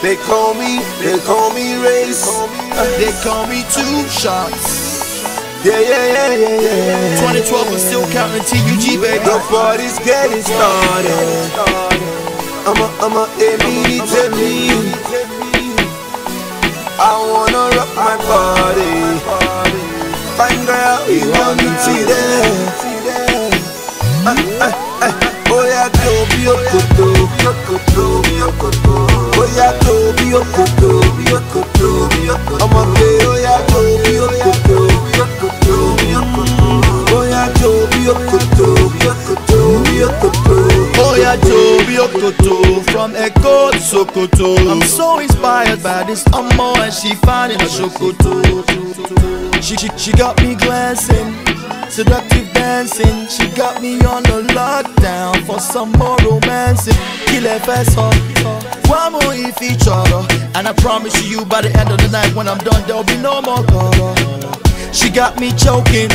They call me Race. They call me Two Shots. Yeah. 2012 is still counting TUG, baby. The party's getting started. I'm a me. I wanna rock my body. Fine girl, you want me to there. Oh yeah, Toby Okoto. Oh yeah, Toby Okoto. I'm a gay, oh yeah, Toby Okoto. Oh yeah, Toby Okoto. Oh yeah, Toby Okoto, from Eko to Sokoto. I'm so inspired by this Omo, and she fine in a Sokoto. She got me glancing, seductive dancing. She got me on the lockdown for some more romancing. Kill a fast up, one more if each other. And I promise you by the end of the night, when I'm done, there'll be no more color. She got me choking,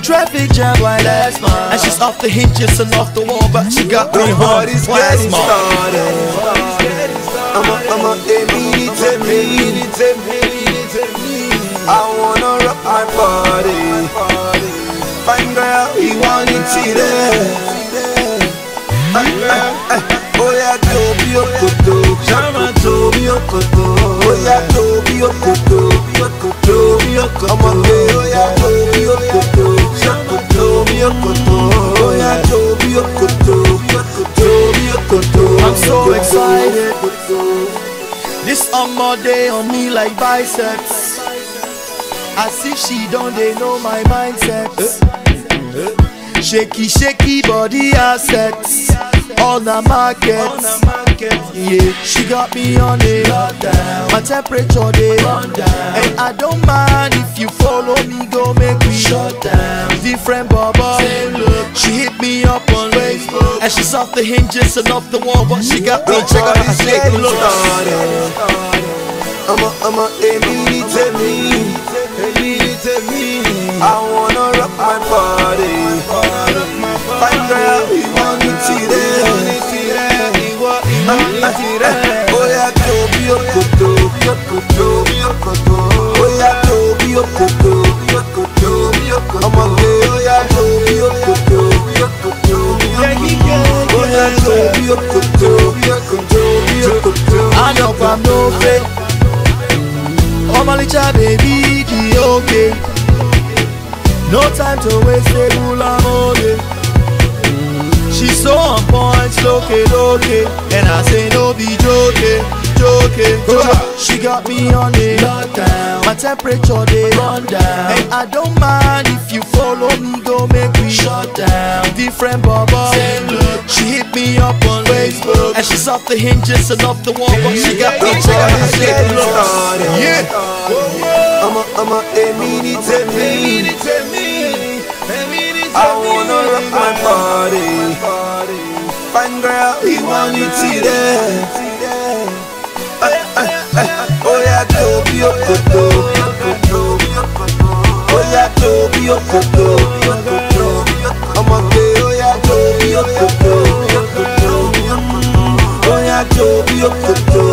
traffic jam like asthma. And she's off the hinges and off the wall, but she got me hard as plasma. I'm a I wanna rock my body. Fine girl, you want it today. Oh yeah, Toby Okoto. Toby Okoto. Oh yeah, Toby Okoto. I'm a gay, oh yeah, Toby Okoto. Toby Okoto. Oh yeah, Toby Okoto. I'm so excited. This Omo day on me like biceps. As if she don't, they know my mindset. Shaky body assets. All the markets. Yeah, she got me on it. My temperature they run down. And I don't mind if you follow me, go make me shut down. Different bubble. She hit me up on Facebook, and she's off the hinges and off the wall, but she got me. Check out her shake. Look. I'm a I wanna rock my body. Fine girl, you want me today. Oh yeah, Toby Okoto. Oh yeah, Toby Okoto. I'm a gay, oh yeah, Toby Okoto. Oh yeah, Toby Okoto. I know I'm no fake. Oh my little baby, the okay. No time to waste, say hula mode. She's so on point, loke. And I say no be joke. She got me on the lockdown. My temperature they run down. And I don't mind if you follow me, go make me shut down. Different bubble. She hit me up on Facebook, and she's off the hinges and off the wall, but she got me. Check out her shake. Yeah. I'm a I wanna rock my body. Fine girl, you want you today. Oh yeah, Toby Okoto. Oh yeah, Toby Okoto. I'm a gay, oh yeah, Toby Okoto. Oh yeah, Toby Okoto.